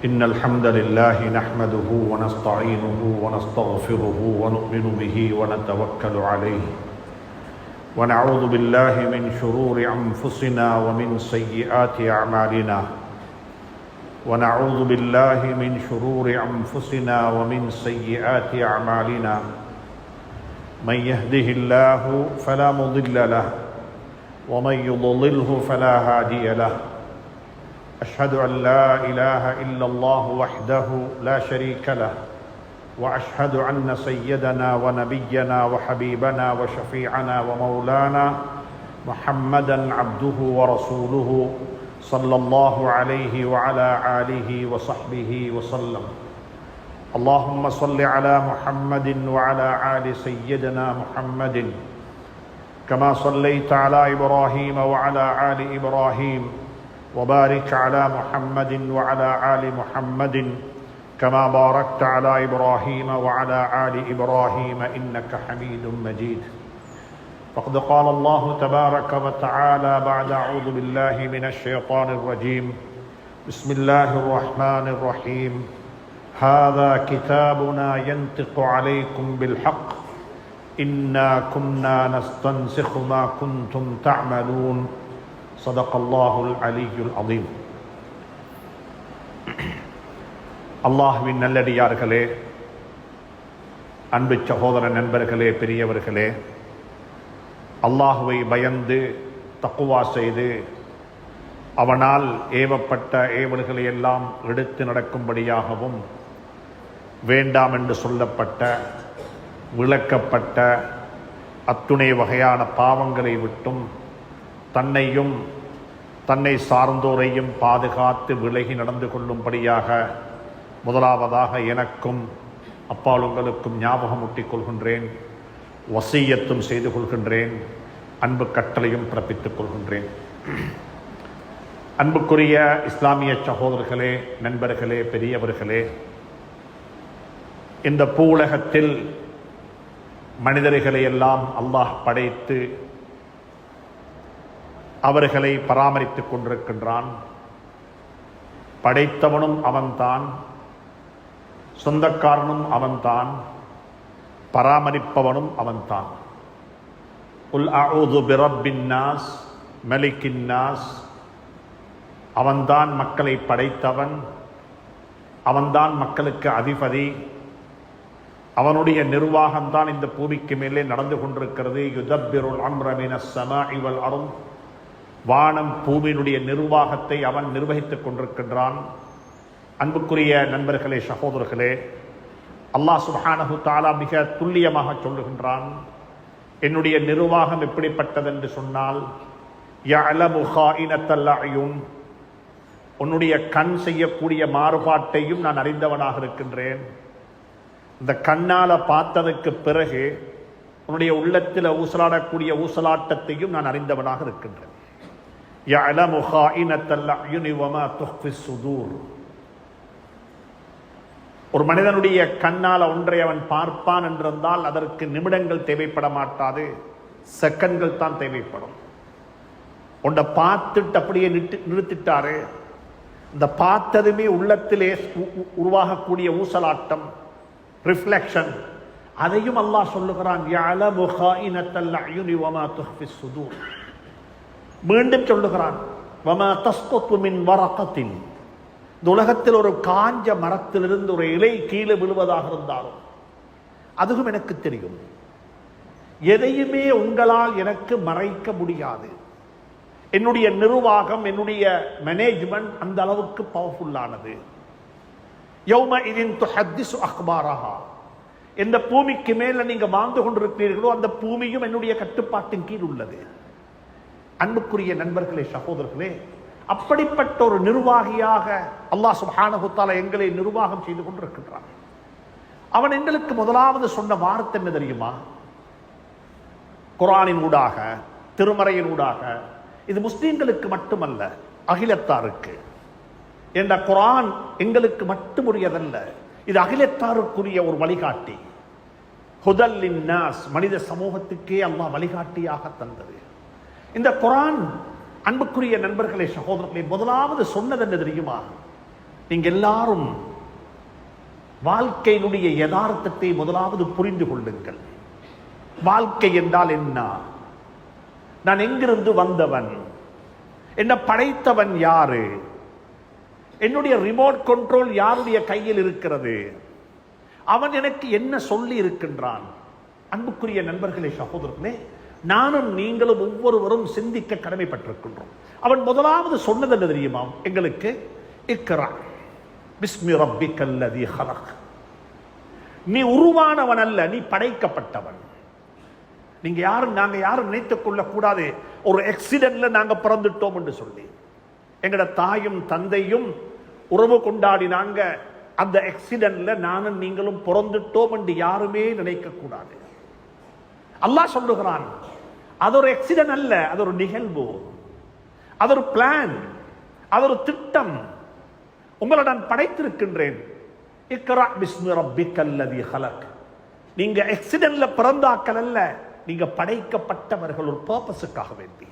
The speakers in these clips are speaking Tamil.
إن الحمد لله نحمده ونستعينه ونستغفره ونؤمن به ونتوكل عليه ونعوذ بالله من شرور أنفسنا ومن سيئات أعمالنا ونعوذ بالله من شرور أنفسنا ومن سيئات أعمالنا من يهده الله فلا مضل له ومن يضلله فلا هادي له أشهد أن لا إله إلا الله وحده لا شريك له وأشهد أن سيدنا ونبينا وحبيبنا وشفيعنا ومولانا محمدا عبده ورسوله صلى الله عليه وعلى آله وصحبه وسلم. اللهم صل على محمد وعلى آل سيدنا محمد كما صليت على إبراهيم وعلى آل إبراهيم وبارك على محمد وعلى آل محمد كما باركت على إبراهيم وعلى آل إبراهيم إنك حميد مجيد. فقد قال الله تبارك وتعالى بعد أعوذ بالله من الشيطان الرجيم بسم الله الرحمن الرحيم هذا كتابنا ينطق عليكم بالحق إنا كنا نستنسخ ما كنتم تعملون صدق الله العلي العظيم. அல்லாஹ்வின் நல்லடியார்களே, அன்பு சகோதர நண்பர்களே, பெரியவர்களே, அல்லாஹுவை பயந்து தக்குவா செய்து அவனால் ஏவப்பட்ட ஏவல்களை எல்லாம் எடுத்து நடக்கும்படியாகவும் வேண்டாம் என்று சொல்லப்பட்ட விளக்கப்பட்ட அத்துணை வகையான பாவங்களை விட்டும் தன்னையும் தன்னை சார்ந்தோரையும் பாதுகாத்து விலகி நடந்து கொள்ளும்படியாக முதலாவதாக எனக்கும் அப்பால் உங்களுக்கும் ஞாபகமூட்டிக் கொள்கின்றேன், வசியத்தும் செய்து கொள்கின்றேன், அன்பு கட்டளையும் பிறப்பித்துக் கொள்கின்றேன். அன்புக்குரிய இஸ்லாமிய சகோதரர்களே, நண்பர்களே, பெரியவர்களே, இந்த பூவுலகத்தில் மனிதர்களை எல்லாம் அல்லாஹ் படைத்து அவர்களை பராமரித்துக் கொண்டிருக்கின்றான். படைத்தவனும் அவன்தான், சொந்தக்காரனும் அவன்தான், பராமரிப்பவனும் அவன்தான். குல் அஊது பிரப்பின் நாஸ் மலிக்கின் நாஸ். அவன்தான் மக்களை படைத்தவன், அவன்தான் மக்களுக்கு அதிபதி, அவனுடைய நிர்வாகம்தான் இந்த பூமிக்கு மேலே நடந்து கொண்டிருக்கிறது. யுதப்பிருல் அம்ர மினஸ் ஸமாஇ வல் அர்த். வானம் பூமியினுடைய நிர்வாகத்தை அவன் நிர்வகித்துக் கொண்டிருக்கின்றான். அன்புக்குரிய நண்பர்களே, சகோதரர்களே, அல்லாஹ் சுப்ஹானஹு தஆலா மிக துல்லியமாக சொல்லுகின்றான். என்னுடைய நிர்வாகம் எப்படிப்பட்டது என்று சொன்னால், யஅலமு ஹாயினத்தல் அயூன். உன்னுடைய கண் செய்யக்கூடிய மாறுபாட்டையும் நான் அறிந்தவனாக இருக்கின்றேன். இந்த கண்ணால பார்த்ததற்கு பிறகு உன்னுடைய உள்ளத்தில் ஊசலாடக்கூடிய ஊசலாட்டத்தையும் நான் அறிந்தவனாக இருக்கின்றேன். யஅலமு ஹாயினத்தல் அயூனி வமா துஃபி ஸுதூர். ஒரு மனிதனுடைய கண்ணால் ஒன்றை அவன் பார்ப்பான் என்றிருந்தால் அதற்கு நிமிடங்கள் தேவைப்பட மாட்டாது, செகண்ட்கள் தான் தேவைப்படும். ஒன்றை பார்த்துட்டு அப்படியே நிறுத்திட்டாரு, இந்த பார்த்ததுமே உள்ளத்திலே உருவாகக்கூடிய ஊசலாட்டம், ரிஃப்ளெக்ஷன், அதையும் அல்லாஹ் சொல்லுகிறான். யஅலமு ஹாயினத்தல் அயூனி வமா துஃபி ஸுதூர். மீண்டும் சொல்லுகிறான், வமா தஸ்குத்து மின் வரகத்தின். இந்த உலகத்தில் ஒரு காஞ்ச மரத்திலிருந்து ஒரு இலை கீழே விழுவதாக இருந்தாலும் அதுவும் எனக்கு தெரியும். எதையுமே உங்களால் எனக்கு மறைக்க முடியாது. என்னுடைய நிர்வாகம், என்னுடைய மேனேஜ்மெண்ட் அந்த அளவுக்கு பவர்ஃபுல்லானது. யௌமஇதின் துஹத்திஸு அக்பாரஹா. எந்த பூமிக்கு மேல நீங்க வாழ்ந்து கொண்டிருக்கிறீர்களோ அந்த பூமியும் என்னுடைய கட்டுப்பாட்டின் கீழ் உள்ளது. அன்புக்குரிய நண்பர்களே, சகோதரர்களே, அப்படிப்பட்ட ஒரு நிர்வாகியாக அல்லாஹ் சுப்ஹானஹு தஆலா எங்களை நிர்வாகம் செய்து கொண்டிருக்கின்றான். அவன் எங்களுக்கு முதலாவது சொன்ன வார்த்தை என்ன தெரியுமா? குர்ஆனின் ஊடாக, திருமறையின் ஊடாக, இது முஸ்லிம்களுக்கு மட்டுமல்ல, அகிலத்தாருக்கு. என்ற குர்ஆன் எங்களுக்கு மட்டுமுரியதல்ல, இது அகிலத்தாருக்குரிய ஒரு வழிகாட்டி. ஹுதல் லின்னாஸ். மனித சமூகத்துக்கே அல்லாஹ் வழிகாட்டியாக தந்தது இந்த குர்ஆன். அன்புக்குரிய நண்பர்களே, சகோதரர்களே, முதலாவது சொன்னது என்ன தெரியுமா? நீங்க எல்லாரும் வாழ்க்கையினுடைய யதார்த்தத்தை முதலாவது புரிந்து கொள்ளுங்கள். வாழ்க்கை என்றால் என்ன? நான் எங்கிருந்து வந்தவன்? என்ன படைத்தவன் யாரு? என்னுடைய ரிமோட் கண்ட்ரோல் யாருடைய கையில் இருக்கிறது? அவன் எனக்கு என்ன சொல்லி இருக்கின்றான்? அன்புக்குரிய நண்பர்களே, சகோதரர்களே, நானும் நீங்களும் ஒவ்வொருவரும் சிந்திக்க கடமைப்பட்டிருக்கின்றோம். அவன் முதலாவது சொன்னது என்ன தெரியுமா எங்களுக்கு? இக்ரா பிஸ்மி ரப்பிக்கல் லதீ ஹலக். நீ உருவானவன் அல்ல, நீ படைக்கப்பட்டவன். நீங்க யாரும் நாங்க யாரும் நினைத்துக் கொள்ள கூடாது ஒரு ஆக்சிடென்ட்ல நாங்க பிறந்துட்டோம் என்று சொல்லி. எங்கட தாயும் தந்தையும் உறவு கொண்டாடினாங்க, அந்த ஆக்சிடென்ட்ல நானும் நீங்களும் பிறந்துட்டோம் என்று யாருமே நினைக்க கூடாது. அல்லாஹ் சொல்லுகிறான், அது ஒரு ஆக்சிடென்ட் அல்ல, அது ஒரு நிகழ்வு, அது ஒரு பிளான், அது ஒரு திட்டம். உங்களை நான் படைத்திருக்கின்றேன். இக்ரா பிஸ்மி ரப்பிக்கல் லதீ ஹலக். நீங்க ஆக்சிடென்ட்ல பிறந்தாக்கள் அல்ல, நீங்க படைக்கப்பட்டவர்கள் ஒரு பர்பஸுக்காக வேண்டி.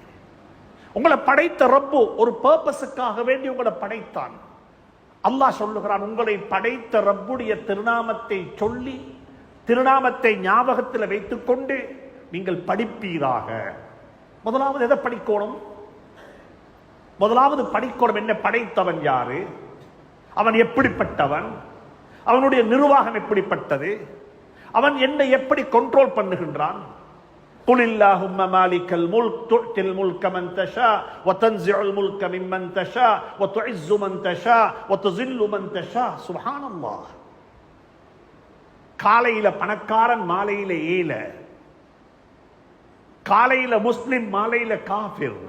உங்களை படைத்த ரப்பு ஒரு பர்பஸுக்காக வேண்டி உங்களை படைத்தான். அல்லாஹ் சொல்லுகிறான், உங்களை படைத்த ரப்புடைய திருநாமத்தை சொல்லி, திருநாமத்தை ஞாபகத்தில் வைத்துக் கொண்டு நீங்கள் படிப்பீராக. முதலாவது எதை படிக்கணும்? முதலாவது படிக்கணும் என்ன? படைத்தவன் யாரு? அவன் எப்படிப்பட்டவன்? அவனுடைய நிர்வாகம் எப்படிப்பட்டது? அவன் என்னை எப்படி கண்ட்ரோல் பண்ணுகின்றான்? قل اللهم مالك الملك تؤتي الملك من تشاء وتنزع الملك ممن تشاء وتعز من تشاء وتذل من تشاء. سبحان الله. காலையில பணக்காரன், மாலையில ஏழை. காலையில முஸ்லிம், மாலையில காஃபிர்.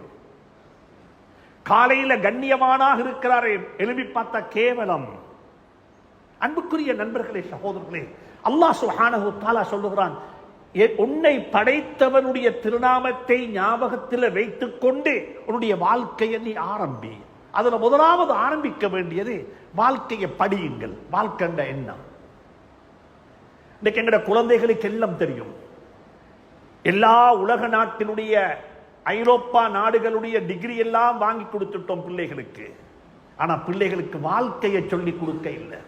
காலையில கண்ணியமானாக இருக்கிறாரே, எழுப்பி பார்த்தா கேவலம். அன்புக்குரிய நண்பர்களே, சகோதரர்களே, அல்லாஹ் சுப்ஹானஹு வ தஆலா சொல்லுகிறான், உன்னை படைத்தவனுடைய திருநாமத்தை ஞாபகத்தில் வைத்துக் கொண்டு உன்னுடைய வாழ்க்கையை நீ ஆரம்பி. அதுல முதலாவது ஆரம்பிக்க வேண்டியது வாழ்க்கையை படியுங்கள். வாழ்க்கை என்ன? இன்னைக்கு எங்கட குழந்தைகளுக்கு எல்லாம் தெரியும். எல்லா உலக நாட்டினுடைய, ஐரோப்பா நாடுகளுடைய டிகிரி எல்லாம் வாங்கி கொடுத்துட்டோம் பிள்ளைகளுக்கு. ஆனா பிள்ளைகளுக்கு வாழ்க்கையை சொல்லி கொடுக்க இல்லை.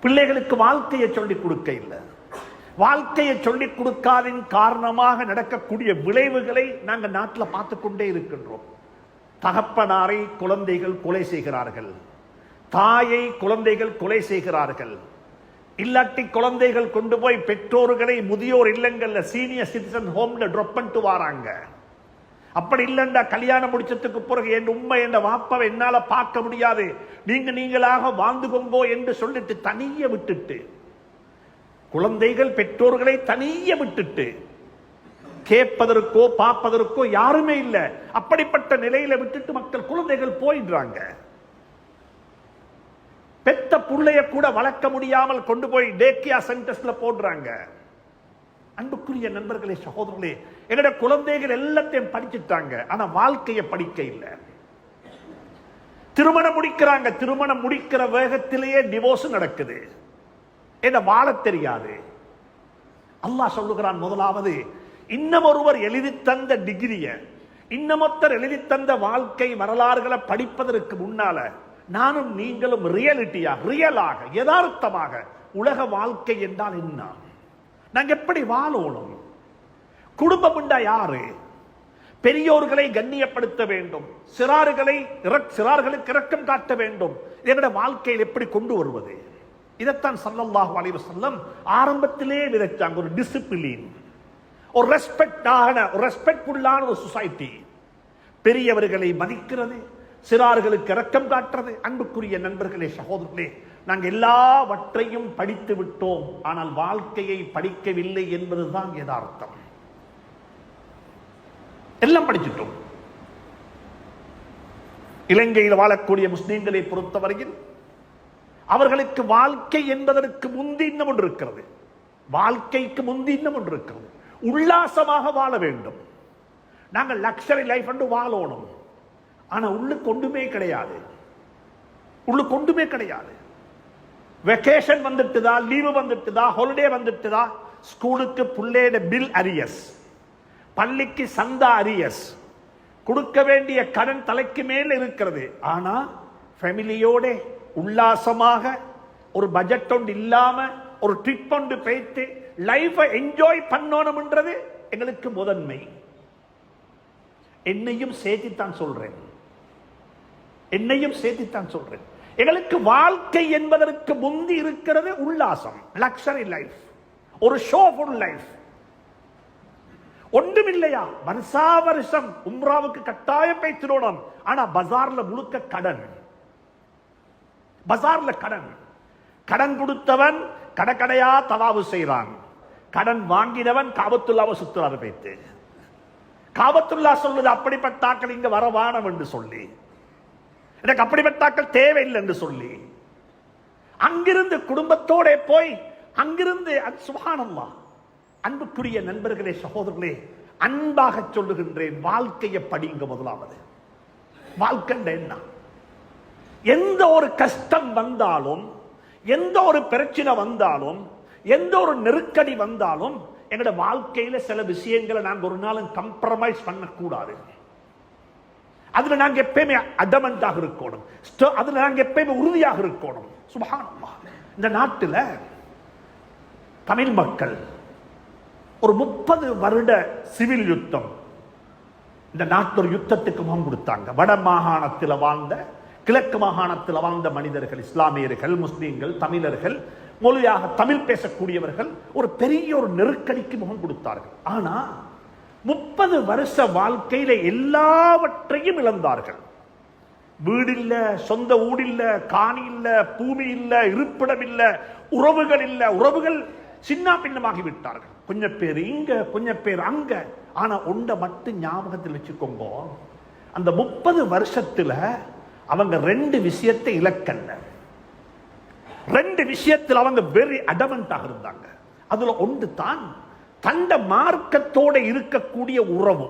பிள்ளைகளுக்கு வாழ்க்கையை சொல்லி கொடுக்க இல்லை. வாழ்க்கையை சொல்லிக் கொடுக்காதின் காரணமாக நடக்கக்கூடிய விளைவுகளை நாங்கள் நாட்டில் பார்த்து கொண்டே இருக்கின்றோம். தகப்பனாரை குழந்தைகள் கொலை செய்கிறார்கள், தாயை குழந்தைகள் கொலை செய்கிறார்கள். இல்லாட்டி குழந்தைகள் கொண்டு போய் பெற்றோர்களை முதியோர் இல்லங்கள்ல, சீனியர் சிட்டிசன் ஹோம்ல ட்ராப் பண்ணிட்டு வராங்க. அப்படி இல்லைண்டா கல்யாணம் முடிச்சதுக்கு பிறகு என் உண்மை என்ற வாப்பாவை என்னால பார்க்க முடியாது, நீங்களாக வாழ்ந்துகோங்கோ என்று சொல்லிட்டு தனிய விட்டுட்டு, குழந்தைகள் பெற்றோர்களை தனிய விட்டுட்டு கேட்பதற்கோ பார்ப்பதற்கோ யாருமே இல்லை. அப்படிப்பட்ட நிலையில விட்டுட்டு மக்கள், குழந்தைகள் போயிடுறாங்க. பெத்த புள்ளைய கூட வளர்க்க முடியாமல் கொண்டு போய் டேக்கியா சென்டர்ஸ்ல போடுறாங்க. அன்புக்குரிய நண்பர்களே, சகோதரர்களே, என்னோட குழந்தைகள் எல்லாத்தையும் படிச்சுட்டாங்க, ஆனா வாழ்க்கையை படிக்க இல்லை. திருமணம் முடிக்கிறாங்க, திருமணம் முடிக்கிற வேகத்திலேயே டிவோர்ஸ் நடக்குது. என்ன வாழ தெரியாது. அல்லாஹ் சொல்லுகிறான், முதலாவது இன்னும் ஒருவர் எழுதி தந்த டிகிரிய, இன்னமொத்தர் எழுதி தந்த வாழ்க்கை வரலாறுகளை படிப்பதற்கு முன்னால நானும் நீங்களும் ரியலாக யதார்த்தமாக உலக வாழ்க்கை என்றால் என்ன, நாங்க எப்படி வாழணும், குடும்பம் என்றா யாரு, பெரியோர்களை கண்ணியப்படுத்த வேண்டும், சிறார்களுக்கு இரக்கம் காட்ட வேண்டும், எங்களுடைய வாழ்க்கையில் எப்படி கொண்டு வருவது? இதைத்தான் ஸல்லல்லாஹு அலைஹி வஸல்லம் ஆரம்பத்திலே விதைச்சாங்க. ஒரு டிசிப்ளின், ஒரு ரெஸ்பெக்ட்ஃபுல்லான ஒரு சொசைட்டி, பெரியவர்களை மதிக்கிறது, சிறார்களுக்கு இரக்கம் காட்டுறது. அன்புக்குரிய நண்பர்களே, சகோதரர்களே, நாங்கள் எல்லாவற்றையும் படித்து விட்டோம், ஆனால் வாழ்க்கையை படிக்கவில்லை என்பதுதான் யதார்த்தம். எல்லாம் படிச்சுட்டோம். இலங்கையில் வாழக்கூடிய முஸ்லிம்களை பொறுத்தவரையில் அவர்களுக்கு வாழ்க்கை என்பதற்கு முந்தி இன்னும் ஒன்று இருக்கிறது. வாழ்க்கைக்கு முந்தி இன்னும் ஒன்று இருக்கிறது. உல்லாசமாக வாழ வேண்டும். நாங்கள் லக்ஸரி லைஃப் என்று வாழணும். ஆனா உள்ளுக்கு ஒன்றுமே கிடையாது. உள்ளுக்கு ஒன்றுமே கிடையாது. வெக்கேஷன் வந்துட்டுதா, லீவு வந்துட்டுதா, ஹாலிடே வந்துட்டுதா, ஸ்கூலுக்கு புள்ளையோட பில் அரியஸ், பள்ளிக்கு சந்தா அரியஸ், கொடுக்க வேண்டிய கடன் தலைக்கு மேல இருக்கிறது. ஆனா ஃபேமிலியோட உல்லாசமாக ஒரு பட்ஜெட் ஒன்று இல்லாம ஒரு ட்ரிப் ஒன்று போயிட்டு லைஃபை என்ஜாய் பண்ணணும்ன்றது எங்களுக்கு முதன்மை. என்னையும் சேர்த்துத்தான் சொல்றேன், என்னையும் சேர்த்துத்தான் சொல்றேன். எங்களுக்கு வாழ்க்கை என்பதற்கு முந்தி இருக்கிறது உல்லாசம், லக்ஸரி லைஃப், ஒரு ஷோஃபுல் லைஃப். ஒன்றுமில்லையா, வருஷா வருஷம் உம்ராவுக்கு கட்டாயம் பேசினோம். ஆனா பஜார்ல முழுக்க கடன், பஜார்ல கடன். கடன் கொடுத்தவன் கடக்கடையா தவாவு செய்றான், கடன் வாங்கினவன் காபத்துல்லாவை சுத்துறாரு பேத்து. காபத்துல்லா சொல்லுது அப்படிப்பட்டாக்கள் இங்க வரவானம் என்று சொல்லி, எனக்கு அப்படிப்பட்டாக்கள் தேவையில்லை என்று சொல்லி அங்கிருந்து குடும்பத்தோட போய் அங்கிருந்து சுப்ஹானல்லாஹ். அன்புக்குரிய நண்பர்களே, சகோதரர்களே, அன்பாக சொல்லுகின்றேன், வாழ்க்கையை படிங்க. முதலாவது வாழ்க்கை என்ன? எந்த ஒரு கஷ்டம் வந்தாலும், எந்த ஒரு பிரச்சனை வந்தாலும், எந்த ஒரு நெருக்கடி வந்தாலும் எங்களோட வாழ்க்கையில சில விஷயங்களை நாங்க ஒரு நாளும் கம்ப்ரமைஸ் பண்ணக்கூடாது. அதுல நாங்க எப்பயுமே அடமண்டாக இருக்கணும், அதுல நாங்க எப்பயுமே உறுதியாக இருக்கணும். சுப்ஹானல்லாஹ். இந்த நாட்டில் தமிழ் மக்கள் ஒரு 30 வருட சிவில் யுத்தம், இந்த நாட்டில் ஒரு யுத்தத்துக்கு முகம் கொடுத்தாங்க. வட மாகாணத்தில் வாழ்ந்த, கிழக்கு மாகாணத்தில் வாழ்ந்த மனிதர்கள், இஸ்லாமியர்கள், முஸ்லீம்கள், தமிழர்கள், மொழியாக தமிழ் பேசக்கூடியவர்கள் ஒரு பெரிய ஒரு நெருக்கடிக்கு முகம் கொடுத்தார்கள். ஆனா 30 வருஷ வாழ்க்கையில எல்லாவற்றையும் இழந்தார்கள். வீடு இல்ல, சொந்த ஊடு இல்ல, காணி இல்ல, பூமி இல்ல, இருப்பிடம் இல்ல, உறவுகள் இல்ல, உறவுகள் சின்ன பின்னமாகி விட்டார்கள். கொஞ்சம் பேர் இங்க, கொஞ்சம் பேர் அங்க. ஆனா ஒன்றை மட்டும் ஞாபகத்தில் வச்சுக்கோங்க, அந்த 30 வருஷத்துல அவங்க 2 விஷயத்தை இழக்கல்ல. 2 விஷயத்தில் அவங்க வெரி அடமண்டாக இருந்தாங்க. அதுல ஒன்று தான் தண்ட மார்க்கத்தோட இருக்கக்கூடிய உறவு.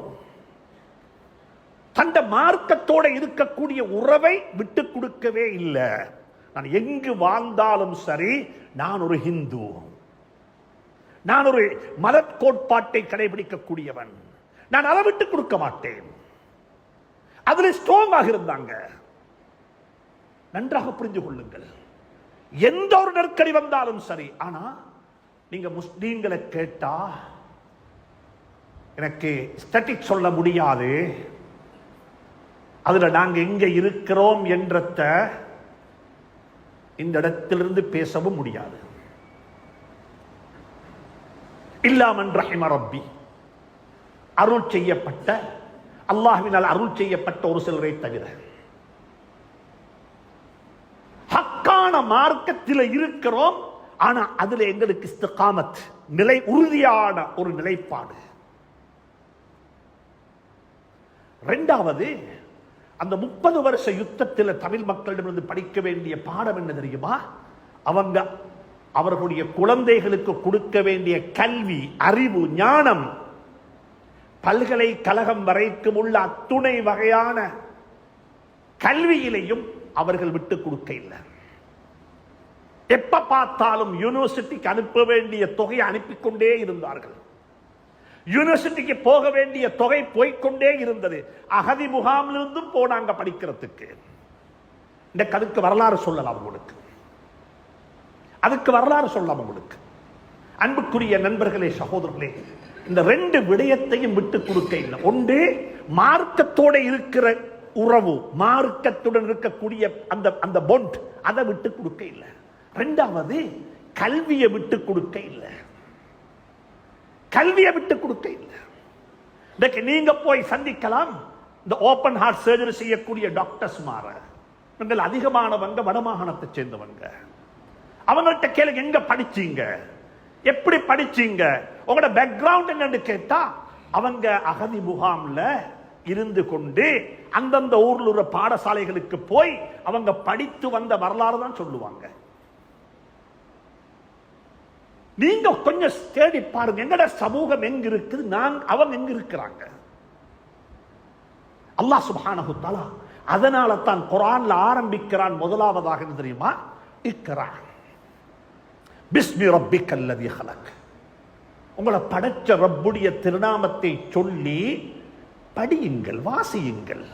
தண்ட மார்க்கத்தோட இருக்கக்கூடிய உறவை விட்டு கொடுக்கவே இல்லை. நான் எங்கு வாழ்ந்தாலும் சரி, நான் ஒரு ஹிந்து, நான் ஒரு மத கோட்பாட்டை கடைபிடிக்கக்கூடியவன், நான் அதை விட்டு கொடுக்க மாட்டேன். அதுல ஸ்ட்ராங்காக இருந்தாங்க. நன்றாக புரிந்து கொள்ளுங்கள், எந்த ஒரு நெருக்கடி வந்தாலும் சரி. ஆனா நீங்க முஸ்லீம்களை கேட்டா எனக்கு ஸ்டாட்டிக் சொல்ல முடியாது, அதுல நாங்க எங்க இருக்கிறோம் என்றத இந்த இடத்திலிருந்து பேசவும் முடியாது. இல்லாமன் ரஹிம ரப்பி, அருள் செய்யப்பட்ட, அல்லாஹ்வினால் அருள் செய்யப்பட்ட ஒரு சிலரை தவிர. ஹக்கான மார்க்கத்தில் இருக்கிறோம், ஆனா அதுல எங்களுக்கு இஸ்திகாமத், நிலை, உறுதியான ஒரு நிலைப்பாடு. இரண்டாவது, அந்த 30 வருஷ யுத்தத்தில் தமிழ் மக்களிடமிருந்து படிக்க வேண்டிய பாடம் என்ன தெரியுமா? அவங்க அவர்களுடைய குழந்தைகளுக்கு கொடுக்க வேண்டிய கல்வி, அறிவு, ஞானம், பல்கலைக்கழகம் வரைக்கும் உள்ள அத்துணை வகையான கல்வியிலையும் அவர்கள் விட்டு கொடுக்க இல்லை. எப்ப பார்த்தாலும் யூனிவர்சிட்டிக்கு அனுப்ப வேண்டிய தொகையை அனுப்பிக்கொண்டே இருந்தார்கள். யூனிவர்சிட்டிக்கு போக வேண்டிய தொகை போய்கொண்டே இருந்தது. அகதி முகாமிலிருந்தும் போனாங்க படிக்கிறதுக்கு. இந்த அதுக்கு வரலாறு சொல்லலாம் உங்களுக்கு, அதுக்கு வரலாறு சொல்லலாம் உங்களுக்கு. அன்புக்குரிய நண்பர்களே, சகோதரர்களே, இந்த 2 விடயத்தையும் விட்டு கொடுக்க இல்லை. ஒன்று மார்க்கத்தோட இருக்கிற உறவு, மார்க்கத்துடன் இருக்கக்கூடிய அந்த அந்த பொண்ட், அதை விட்டு கொடுக்க இல்லை. இரண்டாவது, கல்வியை விட்டு கொடுக்க இல்லை. கல்வியை விட்டு கொடுக்க இல்லை. இன்னைக்கு நீங்க போய் சந்திக்கலாம் இந்த ஓபன் ஹார்ட் சர்ஜரி செய்யக்கூடிய டாக்டர்ஸ் மாற, நீங்கள் அதிகமானவங்க வடமாகாணத்தை சேர்ந்தவங்க. அவங்கள்ட்ட கேளுங்க, எங்க படிச்சீங்க, எப்படி படிச்சீங்க, உங்களோட பேக்ரவுண்ட் என்னன்னு கேட்டா அவங்க அகதி முகாம்ல இருந்து கொண்டு அந்தந்த ஊர்ல உள்ள பாடசாலைகளுக்கு போய் அவங்க படித்து வந்த வரலாறு தான் சொல்லுவாங்க. நீங்க கொஞ்சம் தேடி பாருங்க, எங்கட சமூகம் எங்க இருக்குது, அவங்க எங்க இருக்கிறாங்க. அல்லாஹ் சுப்ஹானஹு வ தஆலா அதனால தான் குர்ஆன்ல ஆரம்பிக்கிறான். முதலாவதாக தெரியுமா? இக்ரா பிஸ்மி ரப்பிக்கல்லதீ ஹலக். உங்களை படைச்ச ரப்புடைய திருநாமத்தை சொல்லி படியுங்கள், வாசியுங்கள்,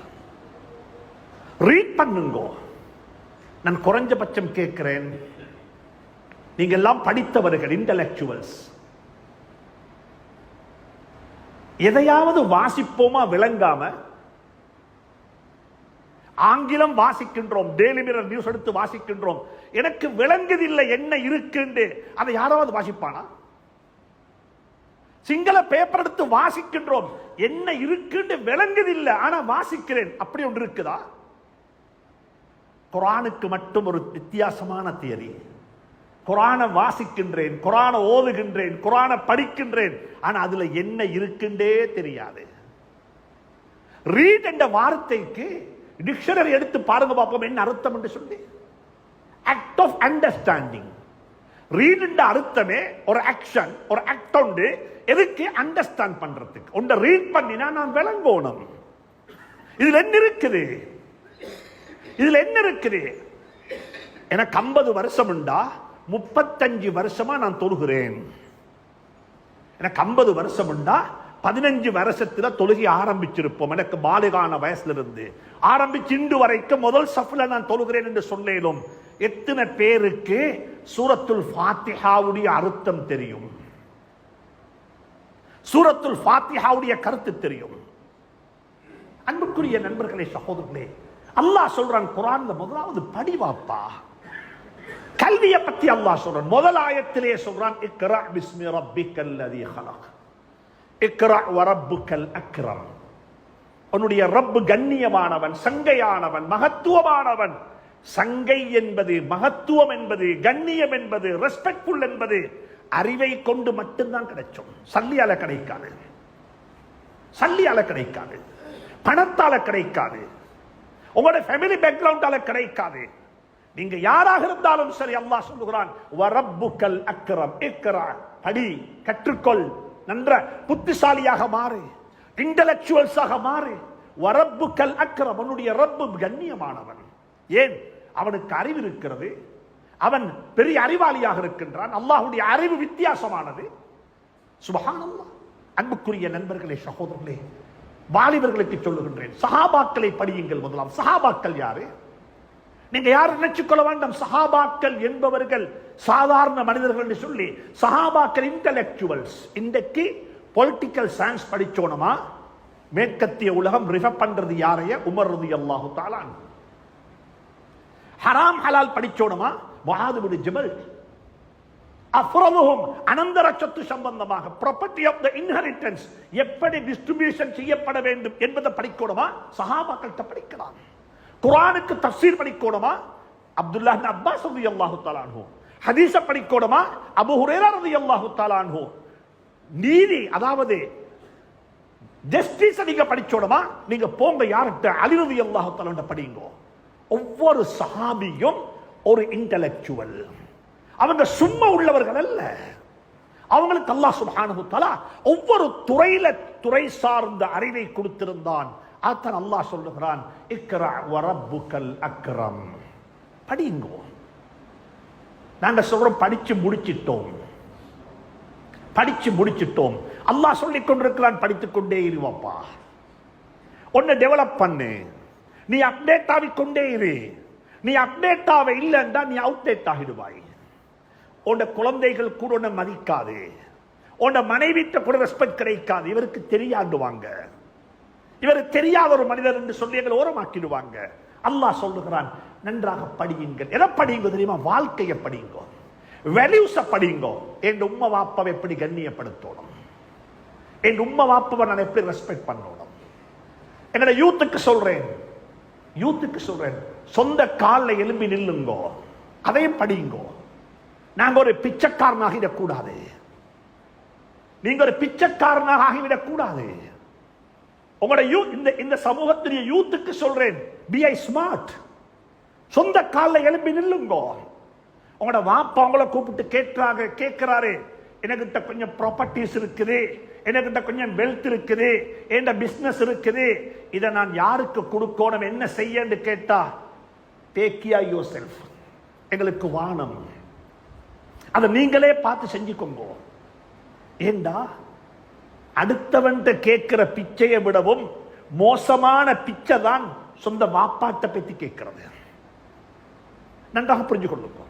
ரீட் பண்ணுங்க. நான் குறைஞ்சபட்சம் கேட்கிறேன், நீங்க எல்லாம் படித்தவர்கள், இன்டலெக்சுவல்ஸ், எதையாவது வாசிப்போமா விளங்காம ஆங்கிலம் வாசிக்கின்றோம், டெய்லி மிரர் நியூஸ் எடுத்து வாசிக்கின்றோம், எனக்கு விளங்குதில்லை என்ன இருக்குன்னு, அதை யாராவது வாசிப்பானா? சிங்கள பேப்பர் எடுத்து வாசிக்கின்றோம், என்ன இருக்குன்னு விளங்குதில்லை, ஆனா வாசிக்கிறேன், அப்படி ஒன்று இருக்குதா? குர்ஆனுக்கு மட்டும் ஒரு வித்தியாசமான தியரி. குர்ஆனை வாசிக்கின்றேன், குர்ஆனை ஓதுகின்றேன், குர்ஆனை படிக்கின்றேன், ஆனா அதுல என்ன இருக்குன்றே தெரியாது. ரீட் என்ற வார்த்தைக்கு டிக்ஷனரி எடுத்து பாருங்க பாப்போம் என்ன அர்த்தம் என்று சொல்லி. Act of understanding. ரீட் என்ற அர்த்தமே ஒரு ஆக்ஷன், ஒரு ஆக்ட் உண்டு. எதுக்கு? அண்டர்ஸ்டாண்ட் பண்றதுக்கு. ஒன்றை ரீட் பண்ணினா நான் விளங்கணும். இதுல என்ன இருக்குது? இதுல என்ன இருக்குது? எனக்கு 50 வருஷம் உண்டா, 35 வருஷமா நான் தொழுகிறேன். எனக்கு 50 வருஷம் உண்டா, 15 வருஷத்துல தொழுகை ஆரம்பிச்சிருப்போம். எனக்கு பாலிகான வயசுல இருந்து ஆரம்பிச்சு இன்று வரைக்கும் முதல் சஃப்ல நான் தொழுகிறேன் என்று சொல்லேலும் எத்தனை பேருக்கு சூரத்துல் ஃபாத்திஹாவுடைய அர்த்தம் தெரியும்? சூரத்துல் ஃபாத்திஹாவுடைய கருத்து தெரியும்? அன்புக்குரிய நண்பர்களே, சகோதரர்களே, அல்லாஹ் சொல்றான் குர்ஆன்ல, முதலாவது படிவாப்பா. கல்வியை பத்தி அல்லாஹ் சொல்றான். முதல் ஆயத்திலே சொல்றான், இக்ரா பிஸ்மி ரப்பிக்கல் லதீ ஹலக், இக்ரா வரப்புக்கல் அக்ரம். உன்னுடைய ரப்பு கண்ணியமானவன், சங்கையானவன், மகத்துவமானவன். சங்கை என்பது, மகத்துவம் என்பது, கண்ணியம் என்பது, ரெஸ்பெக்ட்ஃபுல் என்பது அறிவை கொண்டு மட்டும்தான் கிடைக்கும். சல்லியால கிடைக்காது, சல்லியால கிடைக்காது, பணத்தால கிடைக்காது, உங்களுடைய ஃபேமிலி பேக்ரவுண்டால கிடைக்காது. நீங்க யாராக இருந்தாலும் சரி, அல்லாஹ் சொல்லுகிறான் வரப்புக்கல் அக்ரம், இக்ரா, படி, கற்றுக்கொள், நன்ற புத்திசாலியாக மாறு, இன்டலெக்சுவல்ஸாக மாறு. வரப்புக்கல் அக்ரம், உன்னுடைய ரப்பு கண்ணியமானவன். ஏன்? அவனுக்கு அறிவு இருக்கிறது, அவன் பெரிய அறிவாளியாக இருக்கின்றான். அல்லாஹ்வுடைய அறிவு வித்தியாசமானது. சுப்ஹானல்லாஹ். அன்புக்குரிய நண்பர்களே, சகோதரர்களே, வாலிபர்களுக்கு சொல்லுகின்றேன், சஹாபாக்களை படியுங்கள். முதலாம் சஹாபாக்கள் யாரு? நீங்க யாரும் நினைச்சுக்கொள்ள வேண்டாம், சஹாபாக்கள் என்பவர்கள் சாதாரண மனிதர்கள் என்று சொல்லி. சஹாபாக்கள் இன்டலெக்சுவல்ஸ். இன்றைக்கு பொலிட்டிக்கல் சயின்ஸ் படிச்சோனமா மேற்கத்திய உலகம் ரிஃபர் பண்றது யாரைய? உமர் ரலியல்லாஹு தஆலா அன்ஹு. ஹராம் ஹலால் படிச்சோனமா முஆத் இப்னு ஜபல். அஃப்ரதுஹும், அனந்தர சொத்து சம்பந்தமாக, ப்ராப்பர்ட்டி ஆஃப் தி இன்ஹெரிட்டன்ஸ் எப்படி டிஸ்ட்ரிபியூஷன் செய்யப்பட வேண்டும் என்பதை படிக்கணுமா? சஹாபாக்கள்கிட்ட படிக்கலாம். குர்ஆனுக்கு தஃப்சீர் படிக்கணுமா? அப்துல்லாஹ் இப்னு அப்பாஸ் ரலியல்லாஹு தஆலா அன்ஹு. ஹதீஸ படிக்கணுமா? அபூ ஹுரைரா ரலியல்லாஹு தஆலா அன்ஹு. நீதி, அதாவது ஜஸ்டிஸ் நீங்க படிச்சோடமா, நீங்க போங்க யார்கிட்ட? அலி ரலியல்லாஹு தஆலா படிங்க. ஒவ்வொரு சஹாபியும் ஒரு இன்டலெக்சுவல். அவங்க சும்மா உள்ளவர்கள் அல்ல. அவங்களுக்கு அல்லாஹ் சுப்ஹானஹு தஆலா ஒவ்வொரு துறையில துறை சார்ந்த அறிவை கொடுத்திருந்தான். அதான் அல்லாஹ் சொல்லுகிறான், இக்ரா வரப்புக்கல் அக்ரம், படிங்க. நாங்க சொல்றோம் படிச்சு முடிச்சிட்டோம், படிச்சு முடிச்சிட்டோம். அல்லாஹ் சொல்லிக் கொண்டிருக்கிறான், படித்துக் கொண்டே இருவாப்பா. ஒன்னு டெவலப் பண்ணு, நீ அப்டேட் ஆகிக்கொண்டே இரு. நீ அப்டேட் ஆக இல்லைன்னா நீ அவுட்டேட் ஆகிடுவாய். உன்ட குழந்தைகள் கூட உன்னை மதிக்காது, உன்ட மனைவிட்ட கூட ரெஸ்பெக்ட் கிடைக்காது. இவருக்கு தெரியாடுவாங்க, இவர் தெரியாத ஒரு மனிதர் என்று சொல்லி எங்களை ஓரமாக்கிடுவாங்க. அல்லாஹ் சொல்லுகிறான், நன்றாக படியுங்கள். எதை படியுங்க தெரியுமா? வாழ்க்கையை படியுங்க, வேல்யூஸ படியுங்க. என் உம்மா வாப்பாவை எப்படி கண்ணியப்படுத்தணும், என் உம்மா வாப்பாவை நான் எப்படி ரெஸ்பெக்ட் பண்ணணும். என்னோட யூத்துக்கு சொல்றேன், யூத்துக்கு சொல்றேன், சொந்த காலில் எலும்பி நில்லுங்கோ, அதையும் படியுங்கோ. நாங்க ஒரு பிச்சைக்காரனாக ஆகிடக்கூடாது, நீங்க ஒரு பிச்சைக்காரனாக ஆகிவிடக் கூடாது. உங்களுடைய இந்த சமூகத்திலேயே யூத்துக்கு சொல்றேன், பி ஐ ஸ்மார்ட். சொந்த காலில் எழுப்பி நில்லுங்கோ. உங்களோட வாப்பா உங்களை கூப்பிட்டு கேட்கிறாரு, எனக்கிட்ட கொஞ்சம் ப்ராப்பர்ட்டிஸ் இருக்குது, எனக்கிட்ட கொஞ்சம் வெல்த் இருக்குது, என் பிசினஸ் இருக்குது, இதை நான் யாருக்கு கொடுக்கணும், என்ன செய்யன்னு கேட்டா, டேக் கேர் யுவர் செல்ஃப், எங்களுக்கு வானம், அதை நீங்களே பார்த்து செஞ்சுக்கோங்க. ஏண்டா அடுத்தவன் கேட்கிற பிச்சையை விடவும் மோசமான பிச்சை தான் சொந்த வாப்பாட்ட பத்தி கேட்கிறது. நன்றாக புரிஞ்சு கொள்ளுங்க.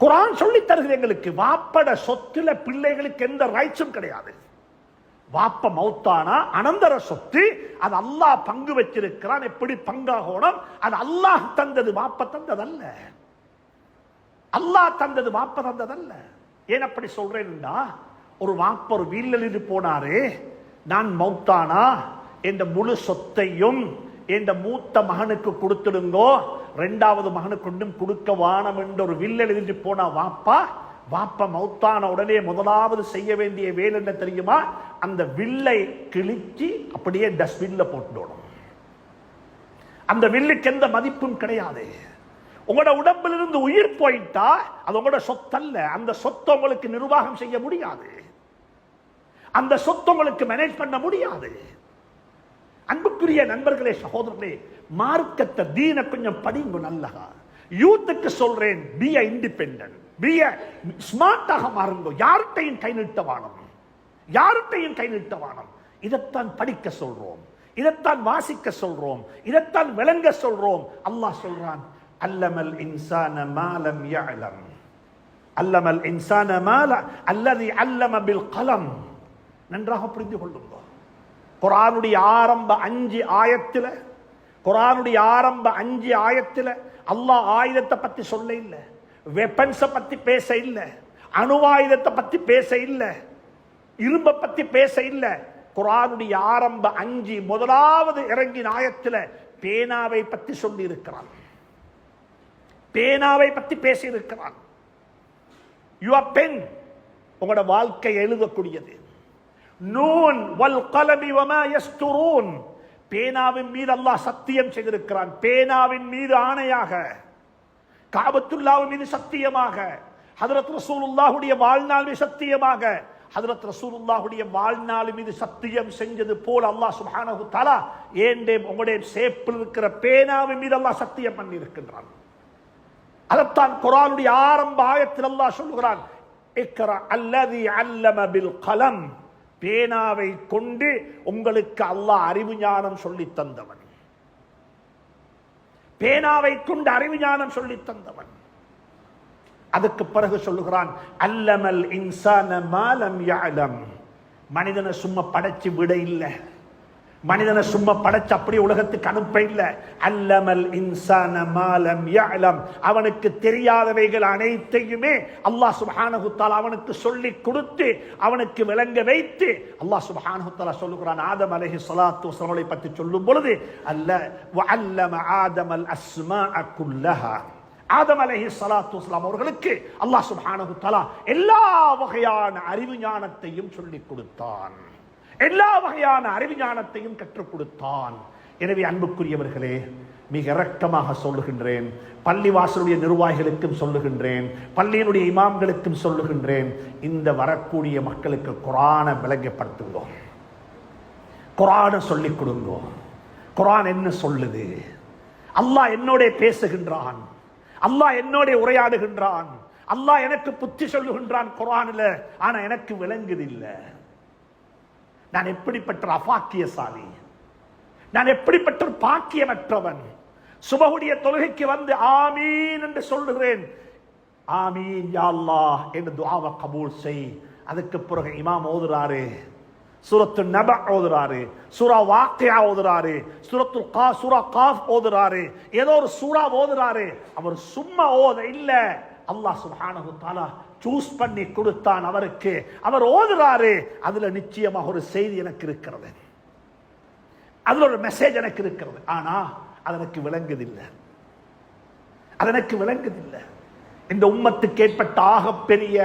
குர்ஆன் சொல்லி தருகிறது எங்களுக்கு வாப்பட சொத்துல பிள்ளைகளுக்கு எந்த ரைட்ஸும் கிடையாது. வாப்ப மௌத்தானா அனந்தர சொத்து, அது அல்லாஹ் பங்கு வச்சிருக்கிறான். எப்படி பங்காகணும்? அது அல்லாஹ் தந்தது, வாப்ப தந்ததல்ல. அல்லாஹ் தந்தது, வாப்ப தந்ததல்ல. ஏன் அப்படி சொல்றேன்டா, ஒரு வாப்ப ஒரு வீட்டில் போனாரு, நான் மௌத்தானா என்ற முழு சொத்தையும் என்ற மூத்த மகனுக்கு கொடுத்துடுங்கோ, இரண்டாவது மகனுக்கு ஒன்றும் கொடுக்க வானம் என்ற ஒரு வில் எழுதிட்டு போனா வாப்பா, வாப்பா மௌத்தான உடனே முதலாவது செய்ய வேண்டிய வேலை என்ன தெரியுமா? அந்த வில்லை கிழிச்சு அப்படியே டஸ்ட்பின்ல போட்டுடணும். அந்த வில்லுக்கு எந்த மதிப்பும் கிடையாது. உங்களோட உடம்பிலிருந்து உயிர் போயிட்டா அது உங்களோட சொத்தல்ல. அந்த சொத்தை உங்களுக்கு நிர்வாகம் செய்ய முடியாது. அந்த சொத்தை உங்களுக்கு மேனேஜ் பண்ண முடியாது. அன்புக்குரிய நண்பர்களே, சகோதரர்களே, மார்க்கத்தை தீன கொஞ்சம் படிங்க. நல்லா யூத்துக்கு சொல்றேன், be a independent, be a ஸ்மார்ட்டாக மாறுங்க. யார்கிட்டையும் கை நீட்ட வானம், யார்கிட்டையும் கை நீட்ட வானம். இதைத்தான் படிக்க சொல்றோம், இதைத்தான் வாசிக்க சொல்றோம், இதைத்தான் விளங்க சொல்றோம். அல்லாஹ் சொல்றான், அல்லமல் இன்சான மா லம் யஅலம், அல்லமல் இன்சான மா அல்லதி அல்லம பில் கலம். நன்றாக புரிந்து கொள்ளுங்க. குர்ஆனுடைய ஆரம்ப 5 ஆயத்துல, குர்ஆனுடைய ஆரம்ப 5 ஆயத்துல அல்லாஹ் ஆயுதத்தை பத்தி சொல்ல இல்ல, வெப்பன்ஸ பத்தி பேச இல்ல, அணுவாயுதத்தை பத்தி பேச இல்ல, இரும்ப பத்தி பேச இல்ல. குர்ஆனுடைய ஆரம்ப 5 முதலாவது இறங்கின ஆயத்துல பேனாவை பத்தி சொல்லி இருக்கிறான். பேனாவை பத்தி பேசி இருக்கிறான். யுவர் பென், உங்களோட வாழ்க்கை எழுதக்கூடியது. நூன் வல் கலமி வமா யஸ்துரூன், பேனாவின் மீது அல்லாஹ் சத்தியம் செய்திருக்கிறான். பேனாவின் மீது ஆணையாக, காபத்துல்லாஹ் மீது சத்தியமாக, ஹஜ்ரத் ரசூலுல்லாஹுடைய வாழ்நாள் மீது சத்தியமாக, ஹஜ்ரத் ரசூலுல்லாஹுடைய வாழ்நாள் மீது சத்தியம் செஞ்சது போல அல்லாஹ் சுப்ஹானஹு தஆலா ஏண்டே உங்களுடைய சேப்பில் இருக்கிற பேனாவின் மீது அல்லாஹ் சத்தியம் பண்ணி இருக்கின்றான். அதத்தான் குர்ஆனுடைய ஆரம்ப ஆயத்தில் அல்லாஹ் சொல்கிறான், இக்ரா அல்லதி அல்லம பில் கலம், பேனாவை கொண்டு உங்களுக்கு அல்லாஹ் அறிவு ஞானம் சொல்லி தந்தவன். பேனாவை கொண்டு அறிவு ஞானம் சொல்லி தந்தவன். அதுக்கு பிறகு சொல்லுகிறான், அல்லமல் இன்சான மா லம் யஅலம், மனிதனை சும்மா படைச்சு விட இல்லை, மனிதனை சும்மா படைச்சு அப்படியே உலகத்துக்கு அனுப்ப இல்ல. அல்லமல் இன்சான மா லம் யஅலம், அவனுக்கு தெரியாதவைகள் அனைத்தையுமே அல்லாஹ் சுப்ஹானஹு தஆலா அவனுக்கு சொல்லி கொடுத்து அவனுக்கு விளங்க வைத்து அல்லாஹ் சுப்ஹானஹு தஆலா சொல்லுகிறான். ஆதம் அலைஹிஸ்ஸலாத்து வஸலாமை பற்றி சொல்லும் பொழுது அல்ல வஅல்லம ஆதமல் அஸ்மாஅ குல்லஹா, ஆதம் அலைஹிஸ்ஸலாத்து வஸலாம் அவர்களுக்கு அல்லாஹ் சுப்ஹானஹு தஆலா எல்லா வகையான அறிவு ஞானத்தையும் சொல்லி கொடுத்தான், எல்லா வகையான அறிவு ஞானத்தையும் கற்றுக் கொடுத்தான். எனவே அன்புக்குரியவர்களே, மிக இரக்கமாக சொல்லுகின்றேன், பள்ளிவாசலுடைய நிர்வாகிகளுக்கும் சொல்லுகின்றேன், பள்ளியினுடைய இமாம்களுக்கும் சொல்லுகின்றேன், இந்த வரக்கூடிய மக்களுக்கு குர்ஆனை விளங்கப்படுத்துங்க, குர்ஆனை சொல்லிக் கொடுங்க. குர்ஆன் என்ன சொல்லுது? அல்லாஹ் என்னோட பேசுகின்றான், அல்லாஹ் என்னோட உரையாடுகின்றான், அல்லாஹ் எனக்கு புத்தி சொல்லுகின்றான் குர்ஆனில். ஆனா எனக்கு விளங்குதில்லை. நான் எப்படிப்பட்ட அபாக்கியசாலி, நான் எப்படிப்பட்ட பாக்கியமற்றவன். சுபஹுடைய தொழுகைக்கு வந்து ஆமீன் என்று சொல்லுகிறேன், ஆமீன் யா அல்லாஹ் என்று துஆவை கபூல் செய். அதுக்கு பிறகு இமாம் ஓதுறாரு, சூரத்து நப ஓதுறாரு, சூரா வாக்கியா ஓதுறாரு, சூரா காஃப் ஓதுறாரு, ஏதோ ஒரு சூரா ஓதுறாரு. அவர் சும்மா ஓத இல்ல, அல்லாஹ் சுப்ஹானஹு தஆலா சூஸ் பண்ணி கொடுத்தான் அவருக்கு. அவர் ஓதுறாரு, அதுல நிச்சயமாக ஒரு செய்தி எனக்கு இருக்கிறது, அதுல ஒரு மெசேஜ் எனக்கு இருக்கிறது. ஆனா அது எனக்கு விளங்குதில்லை, அது எனக்கு விளங்குதில்லை. இந்த உம்மத்துக்கு ஏற்பட்ட ஆகப்பெரிய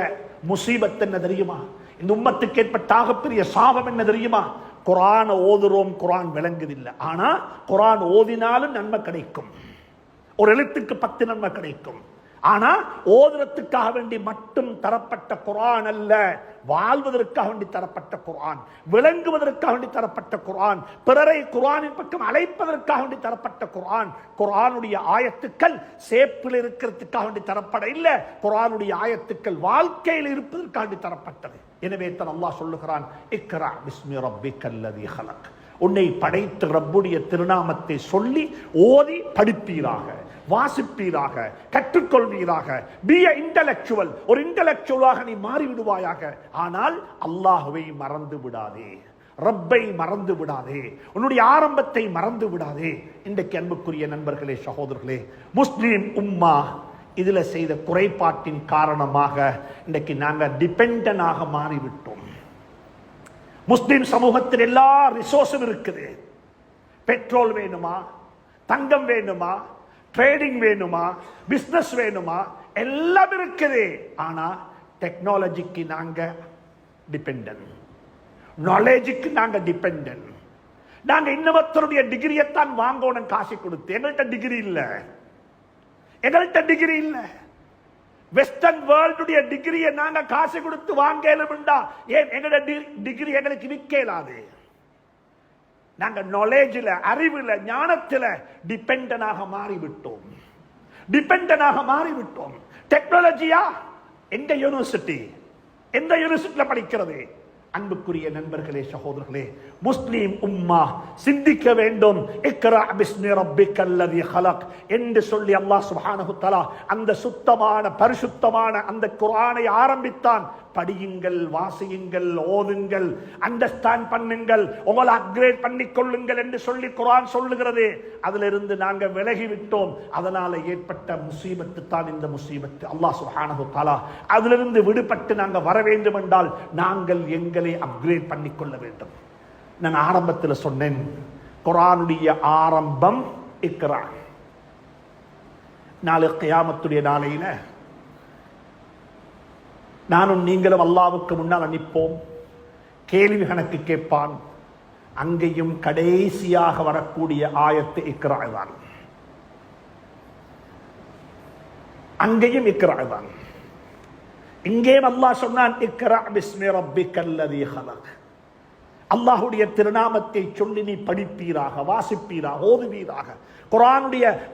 முசீபத் என்ன தெரியுமா? இந்த உம்மத்துக்கு ஏற்பட்ட ஆகப்பெரிய சாபம் என்ன தெரியுமா? குர்ஆன் ஓதுறோம், குர்ஆன் விளங்குதில்லை. ஆனா குர்ஆன் ஓதினாலும் நன்மை கிடைக்கும், ஒரு எழுத்துக்கு 10 நன்மை கிடைக்கும். ஆனா ஓதுறதுக்காக வேண்டி மட்டும் தரப்பட்ட குர்ஆன் அல்ல, வாழ்வதற்காக வேண்டி தரப்பட்ட குர்ஆன், விளங்குவதற்காக வேண்டி தரப்பட்ட குர்ஆன், பிறரை குர்ஆனின் பக்கம் அழைப்பதற்காக வேண்டி தரப்பட்ட குர்ஆன். குர்ஆனுடைய ஆயத்துக்கள் சேப்பில் இருக்கிறதுக்காக வேண்டி தரப்பட இல்ல, குர்ஆனுடைய ஆயத்துக்கள் வாழ்க்கையில் இருப்பதற்காக வேண்டி தரப்பட்டது. எனவே தான் அல்லாஹ் சொல்லுகிறான், இக்ரா பிஸ்மி ரப்பிக்கல்லதீ ஹலக், உன்னை படைத்த ரப்புடைய திருநாமத்தை சொல்லி ஓதி படிப்பீராக. வாசிப்பீராக, கற்றுக்கொள்வீராக. பி எ இன்டலெக்சுவல், ஒரு இன்டலெக்சுவலாக நீ மாறிவிடுவாயாக. ஆனால் அல்லாஹ்வை மறந்து விடாதே, ரப்பை மறந்து விடாதே, உன்னுடைய ஆரம்பத்தை மறந்து விடாதே. இன்றைக்கு அன்புக்குரிய நண்பர்களே, சகோதரர்களே, முஸ்லிம் உம்மா இதுல செய்த குறைபாட்டின் காரணமாக இன்றைக்கு நாங்கள் டிபெண்டனாக மாறிவிட்டோம். முஸ்லிம் சமூகத்தில் எல்லா ரிசோர்ஸும் இருக்குது. பெட்ரோல் வேணுமா, தங்கம் வேணுமா, ட்ரேடிங் வேணுமா, பிசினஸ் வேணுமா, எல்லாம் இருக்குது. ஆனா டெக்னாலஜிக்கு நாங்க டிபெண்டன்ட், நாலேஜுக்கு நாங்க டிபெண்டன்ட். நாங்க இன்னொருத்தருடைய டிகிரியத்தான் வாங்கணும் காசு கொடுத்து. எங்கள்கிட்ட டிகிரி இல்ல, எங்கள்கிட்ட டிகிரி இல்ல. வெஸ்டர்ன் வேர்ல்டுடைய டிகிரியை நாங்க காசு கொடுத்து வாங்கலும்டா. ஏன் எங்களோட டிகிரி எங்களுக்கு விற்கலாது? நாங்க நாலேஜில், அறிவில், ஞானத்தில் டிபெண்டனாக மாறிவிட்டோம், டிபெண்டனாக மாறிவிட்டோம். டெக்னாலஜியா எந்த யூனிவர்சிட்டி, எந்த யூனிவர்சிட்டியில் படிக்கிறது? அன்புக்குரிய நண்பர்களே, சகோதரர்களே, முஸ்லிம் உம்மா சிந்திக்க வேண்டும். இக்ரா பிஸ்மி ரப்பிக்கல்லதி ஹலக் என்று சொல்லி அல்லாஹ் சுப்ஹானஹு தஆலா அந்த சுத்தமான பரிசுத்தமான அந்த குர்ஆனை ஆரம்பித்தான். படியுங்கள், வாசியுங்கள், ஓதுங்கள், அண்டர்ஸ்டாண்ட் பண்ணுங்கள், உங்களை அப்கிரேட் பண்ணிக் கொள்ளுங்கள் என்று சொல்லி குர்ஆன் சொல்லுகிறது. அதிலிருந்து நாங்கள் விலகிவிட்டோம். அதனால ஏற்பட்ட முசீபத்து தான் இந்த முசீபத்து. அல்லாஹ் சுப்ஹானஹு தஆலா அதிலிருந்து விடுபட்டு நாங்கள் வர வேண்டும் என்றால் நாங்கள் எங்களை அப்கிரேட் பண்ணிக் கொள்ள வேண்டும். நான் ஆரம்பத்தில் சொன்னேன், குர்ஆனுடைய ஆரம்பம் இக்ரா. நாளை கியாமத்துடைய நாளையில நானும் நீங்களும் அல்லாஹ்வுக்கு முன்னால் நிற்போம். கேள்வி கணக்கு கேட்பான். அங்கேயும் கடைசியாக வரக்கூடிய ஆயத்து இக்ரா தான். அங்கேயும் இக்ரா தான். இங்கேயும் அல்லாஹ் சொன்னான், இக்ரா பிஸ்மி ரப்பிக்கல்லதி ஹலக். அல்லாஹ்வுடைய திருநாமத்தை சொல்லி நீ படிப்பீராக, வாசிப்பீராக, ஓதுவீராக.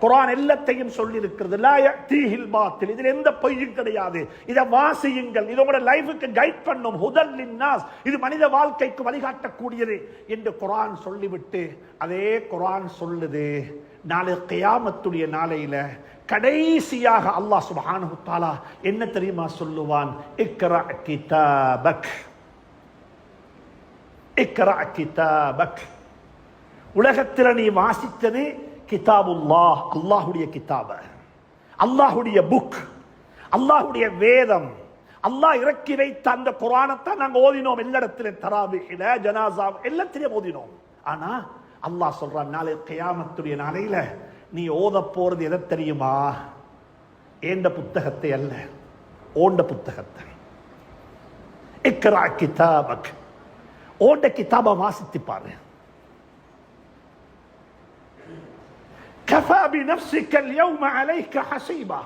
குர்ஆன் எல்லாத்தையும் சொல்லி இருக்கிறது. லா யஅதீஹில் பாத்தில், இதில் எந்த பொய்யும் கிடையாது. இதை வாசியுங்கள், இது உங்களோட லைஃபுக்கு கைட் பண்ணும். ஹுதல் லின்னாஸ், இது மனித வாழ்க்கைக்கு வழிகாட்டக்கூடியது என்று குர்ஆன் சொல்லிவிட்டு அதே குர்ஆன் சொல்லுது, நாளை கியாமத்துடைய நாளையில கடைசியாக அல்லாஹ் சுப்ஹானஹு தஆலா என்ன தெரியுமா சொல்லுவான்? இக்ரா கிதாபக், இக்ரா கிதாபக். உலகத்தில் நீ வாசித்தது கிதாபுல்லாஹ், அல்லாஹ்வுடைய கிதாப, அல்லாஹ்வுடைய புக், அல்லாஹ்வுடைய வேதம். அல்லாஹ் இறக்கி வைத்த அந்த குர்ஆனைத்தான் நாங்கள் ஓதினோம். எல்லா இடத்திலும் தராபீஹில, ஜனாஸா எல்லாத்திலையும் ஓதினோம். ஆனா அல்லாஹ் சொல்றான், நாளை கியாமத்துடைய நாளையில நீ ஓத போறது எதை தெரியுமா? ஏண்ட புத்தகத்தை அல்ல, ஓண்ட புத்தகத்தை. இக்ரா கிதாபக், ஓண்ட கிதாபை வாசித்து பாரு. கஃபா பினஃப்ஸிக அல்யௌம அலைக ஹஸீபா.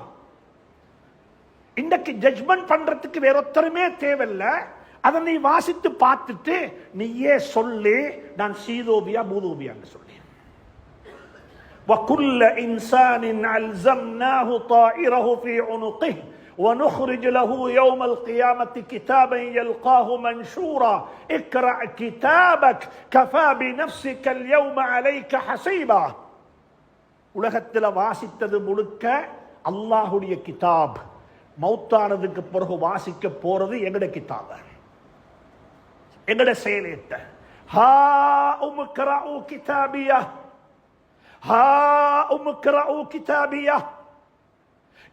இன்னைக்கு ஜட்ஜ்மென்ட் பண்றதுக்கு வேற ஒருத்தருமே தேவையில்லை. அதை நீ வாசித்து பார்த்துட்டு நீயே சொல்லி, நான் சீதோபியா பூதோபியான்னு சொல்லி. وَكُلَّ إِنسَانٍ أَلْزَمْنَاهُ طَائِرَهُ فِي عُنُقِهِ وَنُخْرِجُ لَهُ يَوْمَ الْقِيَامَةِ كِتَابًا يَلْقَاهُ مَنْشُورًا اقْرَأْ كِتَابَكَ كَفَى بِنَفْسِكَ الْيَوْمَ عَلَيْكَ حَسِيبًا. உலகத்தில் வாசித்தது முழுக்க அல்லாஹ்வுடைய கிதாப். மௌத்தானதுக்கு பிறகு வாசிக்க போறது எங்கட கிதாப, எங்கட செயலேட்ட. ஹா உம்க்ரஉ கிதாபியா, ஹா உம்க்ரஉ கிதாபியா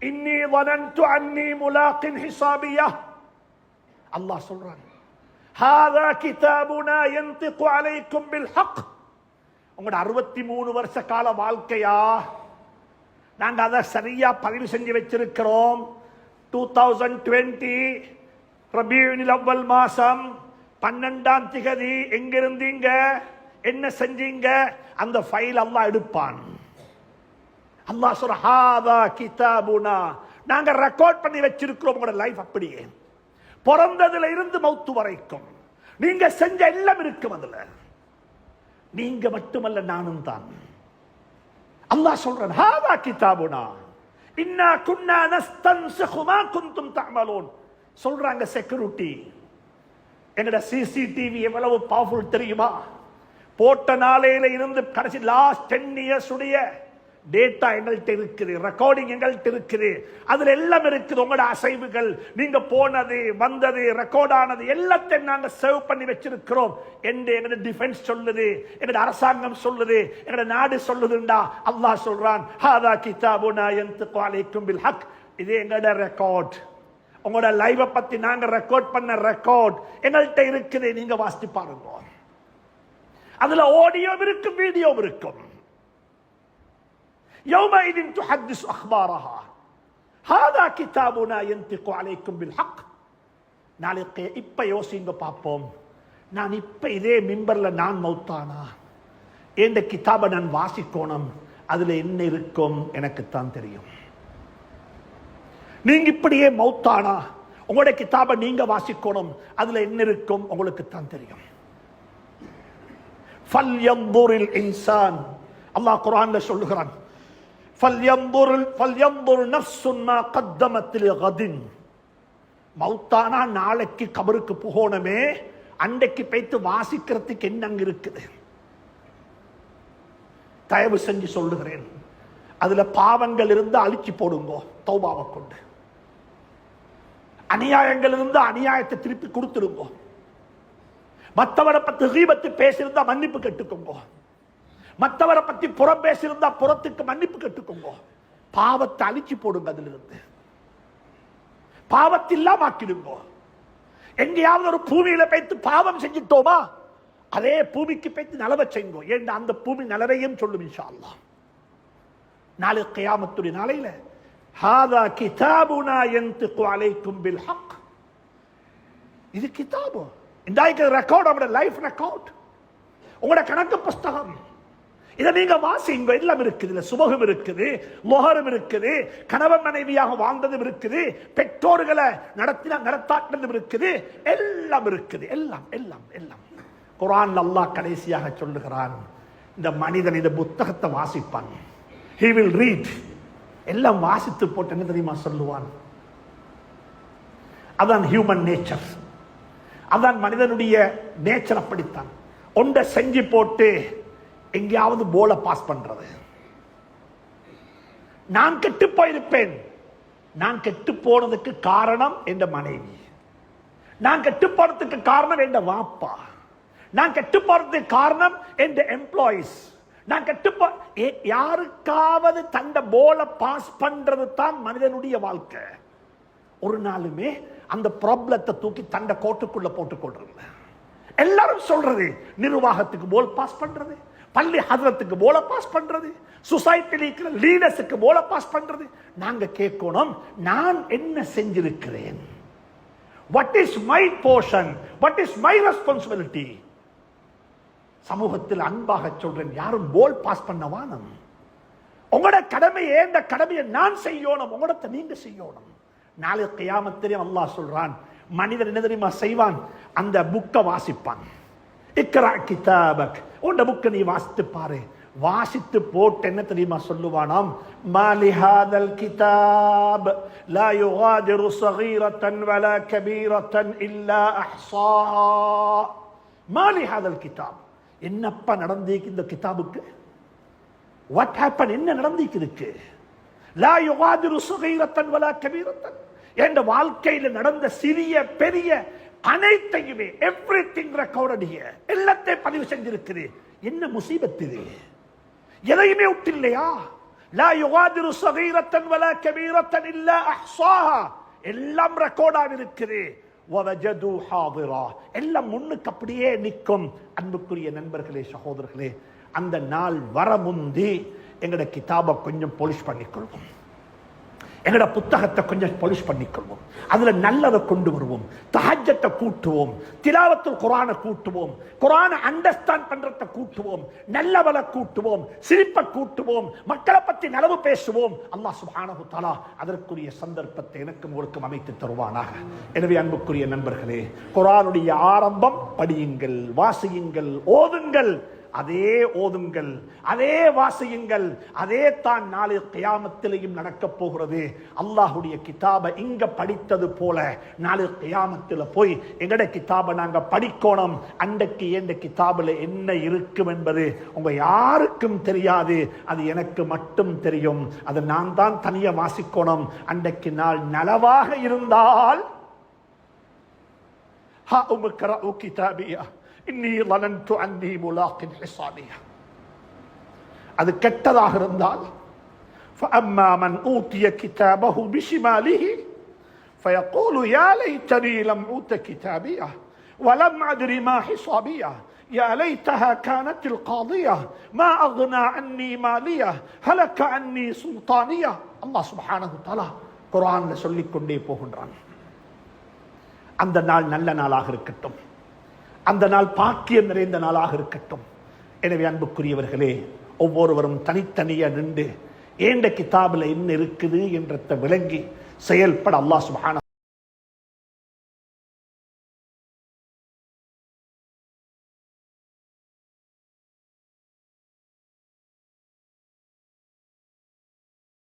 இன்னி ظننت أني ملاق حسابيا. அல்லாஹ் சொல்றான், ஹாதா கிதாபுனா ينطق عليكم بالحق. உங்களோட 63 வருஷ கால வாழ்க்கையா நாங்க அதை சரியா பதிவு செஞ்சு வச்சிருக்கிறோம். 2020 ரபியுல் அவ்வல் மாசம் 12ஆம் திகதி எங்கிருந்தீங்க, என்ன செஞ்சீங்க, அந்த ஃபைல் அல்லாஹ் எடுப்பான். அல்லாஹ் சொல்ற, ஹாதா கிதாபுனா, நாங்க ரெக்கார்ட் பண்ணி வச்சிருக்கிறோம் உங்களோட லைஃப். அப்படியே பிறந்ததுல இருந்து மௌத்து வரைக்கும் நீங்க செஞ்ச எல்லாம் இருக்கும் அதுல. நீங்க மட்டுமல்ல, நானும் தான். அல்லாஹ் சொல்றான், ஹாதா கிதாபுனா இன்னா குன்னா நஸ்தன்சிஹு மா குன்தும் தஅமலூன். சொல்றாங்க செக்யூரிட்டி, எங்கட சிசிடிவி எவ்வளவு பவர்ஃபுல் தெரியுமா? போட்ட நாளையில இருந்து கடைசி லாஸ்ட் 10 இயர்ஸ் உடைய டேட்டா எங்கள்கிட்ட இருக்குது, ரெக்கார்டிங் எங்கள்கிட்ட இருக்குது, அதுல எல்லாம் இருக்குது. உங்களோட அசைவுகள், நீங்க போனது வந்தது ரெக்கார்ட் ஆனது எல்லாத்தையும் நாங்க சேவ் பண்ணி வச்சிருக்கிறோம் என்று எங்களோட டிஃபென்ஸ் சொல்லுது, எங்களோட அரசாங்கம் சொல்லுது, எங்களோட நாடு சொல்லுதுண்டா. அல்லாஹ் சொல்றான், ஹாதா கிதாபுனா யன்திகு அலைக்கும் பில் ஹக். இது எங்களோட ரெக்கார்ட். உங்களோட லைவ பத்தி நாங்க ரெக்கார்ட் பண்ண ரெக்கார்ட் எங்கள்கிட்ட இருக்குது, நீங்க வாசித்து பாருங்க. அதுல ஆடியோ இருக்கும், வீடியோ இருக்கும். يومئذ تحدث أخبارها هذا كتابنا ينطق عليكم بالحق. நாளைக்கு இப்ப யோசிங்க பார்ப்போம், நான் இப்ப இதே மிம்பர்ல நான் மௌத்தானா, என்ற கிதாபை நான் வாசிக்கணும், அதுல என்ன இருக்கும் எனக்குத்தான் தெரியும். நீங்க இப்படியே மௌத்தானா, உங்களுடைய கிதாபை நீங்க வாசிக்கணும், அதுல என்ன இருக்கும் உங்களுக்குத்தான் தெரியும். ஃபல்யன்துரில் இன்சான், அல்லாஹ் குர்ஆன்ல சொல்லுகிறான், فَلْيَنْظُرْ نَفْسٌ مَا قَدَّمَتْ لِغَدٍ. மௌத்தானா நாளைக்கு கபருக்கு போகணுமே, அன்றைக்கு போய்த்து வாசிக்கிறதுக்கு என்ன அங்க இருக்குது? தயவு செஞ்சு சொல்லுகிறேன், அதுல பாவங்கள் இருந்து அழிச்சு போடுங்க தௌபாவை கொண்டு. அநியாயங்கள் இருந்து அநியாயத்தை திருப்பி கொடுத்துடுங்க. மற்றவரை பத்தி கீபத்து பேசியிருந்தா மன்னிப்பு கேட்டுக்கோங்க. மற்றவரை பத்தி புறம் பேசியிருந்தா புறத்துக்கு மன்னிப்பு கேட்டுக்கோங்க. பாவத்தை அழிச்சு போடுங்க, அதுல இருந்து பாவத்தை இல்லாம ஆக்கிடுங்க. எங்கேயாவது ஒரு பூமியில போய்த்து பாவம் செஞ்சிட்டோமா, அதே பூமிக்கு போய்த்து நலவை செய்யுங்க. ஏன் அந்த பூமி நலவையும் சொல்லும் இன்ஷா அல்லாஹ். நாளை கியாமத்துடைய நாளையில ஹாதா கிதாபுனா யன்திகு அலைக்கும் பில் ஹக். இது கிதாபு, இன்றைக்கு ரெக்கார்ட், அவரோட லைஃப் ரெக்கார்ட், உங்களோட கணக்கு புஸ்தகம். இதை நீங்க வாசிங்க, எல்லாம் இருக்குது. இதுல சுபகம் இருக்குது, மோகரம் இருக்குது, கணவன் மனைவியாக வாழ்ந்ததும் இருக்குது, பெற்றோர்களை நடத்தாட்டினதும் இருக்குது, எல்லாம் இருக்குது. எல்லாம் எல்லாம் எல்லாம் குர்ஆன் அல்லாஹ் கடைசியாக சொல்லுகிறான், இந்த மனிதன் இந்த புத்தகத்தை வாசிப்பான். he will read. எல்லாம் வாசித்து போட்டு என்ன தெரியுமா சொல்லுவான்? அதான் ஹியூமன் நேச்சர், அதான் மனிதனுடைய நேச்சர். அப்படித்தான் ஒன்றை செஞ்சு போட்டு எங்கேயாவது போல பாஸ் பண்றது. நான் கெட்டு போயிருப்பேன், நான் கெட்டு போனதுக்கு காரணம் என்ற மனைவி, நான் கெட்டு போனதுக்கு காரணம் என்ற வாப்பா, நான் கெட்டு போறதுக்கு காரணம் என்ற எம்ப்ளாயிஸ், நான் கெட்டு யாருக்காவது தண்ட போல பாஸ் பண்றது தான் மனிதனுடைய வாழ்க்கை. ஒரு நாளுமே அந்த ப்ராப்ளத்தை தூக்கி தண்ட கோட்டுக்குள்ள போட்டுக் கொள்றது. எல்லாரும் சொல்றது நிர்வாகத்துக்கு போல் பாஸ் பண்றது, பள்ளி ஹதரத்துக்கு போல பாஸ் பண்றது, சொசைட்டில இருக்கிற லீடர்ஸுக்கு போல பாஸ் பண்றது. நாங்க கேட்கணும், நான் என்ன செஞ்சிருக்கிறேன்? What is my portion? What is my responsibility? சமூகத்தில் அன்பாக சொல்றேன், யாரும் போல் பாஸ் பண்ணவானும். உங்களோட கடமையை, இந்த கடமையை நான் செய்யணும், உங்களோட நீங்க செய்யணும். நாளை கியாமத்திலே அல்லாஹ் சொல்றான், மனிதன் என்ன தெரியுமா செய்வான்? அந்த புக்கை வாசிப்பான். இக்ரா கிதாபக், உண்ட புக்கை நீ வாசித்து பாரு. வாசித்து போட்டு என்ன தெரியுமா சொல்லுவானாம்? மாலி ஹாதல் கிதாப் லா யுகாதிரு ஸகீரத்தன் வலா கபீரத்தன் இல்லா அஹ்ஸாஹா. மாலி ஹாதல் கிதாப், என்னப்பா நடந்திருக்கு இந்த கிதாபுக்கு? வாட் ஹேப்பன், என்ன நடந்திருக்கு? லா யுகாதிரு ஸகீரத்தன் வலா கபீரத்தன், என்ற வாழ்க்கையில் நடந்த சிறிய பெரிய அனைத்தையுமே, எவ்ரிதிங் ரெக்கார்டட் ஹியர், எல்லாத்தையும் பதிவு செஞ்சிருக்குது. என்ன முசீபத் இது? எதையுமே விட்டில்லையா? லா யுகாதிரு ஸகீரத்தன் வலா கபீரத்தன் இல்லா அஹ்ஸாஹா, எல்லாம் ரெக்கார்டாக இருக்குது. வவஜது ஹாதிரா, எல்லாம் முன்னுக்கு அப்படியே நிற்கும். அன்புக்குரிய நண்பர்களே, சகோதரர்களே, அந்த நாள் வர முந்தி எங்கட கிதாபை கொஞ்சம் பாலிஷ் பண்ணிக்கொள்வோம், எங்கட புத்தகத்தை கொஞ்சம் பாலிஷ் பண்ணிக்கொள்வோம். அதுல நல்லதை கொண்டு வருவோம், தஹஜ்ஜத்தை கூட்டுவோம், திலாவத்துல் குர்ஆனை கூட்டுவோம், குர்ஆனை அண்டர்ஸ்டாண்ட் பண்றதை கூட்டுவோம், நல்லவளை கூட்டுவோம், சிரிப்பை கூட்டுவோம், மக்களை பற்றி நலவு பேசுவோம். அல்லாஹ் சுப்ஹானஹு தஆலா அதற்குரிய சந்தர்ப்பத்தை எனக்கும் உங்களுக்கும் அமைத்து தருவானாக. எனவே அன்புக்குரிய நண்பர்களே, குர்ஆனுடைய ஆரம்பம் படியுங்கள், வாசியுங்கள், ஓதுங்கள். அதே ஓதுங்கள், அதே வாசியுங்கள். அதே தான் நாளை கியாமத்திலேயும் நடக்க போகிறது. அல்லாஹ்வுடைய கிதாபை இங்க படித்தது போல நாளை கியாமத்தில் போய் எங்கட கிதாபை நாங்க படிக்கணும். அன்றைக்கு எந்த கிதாபில் என்ன இருக்கும் என்பது உங்க யாருக்கும் தெரியாது. அது எனக்கு மட்டும் தெரியும். அதை நான் தான் தனியா வாசிக்கணும். அன்றைக்கு நாள் நலவாக இருந்தால் அது கெட்டதாக இருந்தால் فأما من أوتي كتابه بشماله فيقول يا ليتني لم أوت كتابيه ولم أدر ما حسابيه يا ليتها كانت القاضية ما أغنى عني ماليه هلك عني سلطانيه. அல்லாஹ் சுப்ஹானஹு வ தஆலா குர்ஆன்ல சொல்லிக் கொண்டே போகின்றான். அந்த நாள் நல்ல நாளாக இருக்கட்டும். அந்த நாள் பாக்கியம் நிறைந்த நாளாக இருக்கட்டும். எனவே அன்புக்குரியவர்களே, ஒவ்வொருவரும் தனித்தனியா நின்று ஏண்ட கிதாபில் என்ன இருக்குது என்றதை விளங்கி செயல்பட அல்லாஹ் சுப்ஹானஹு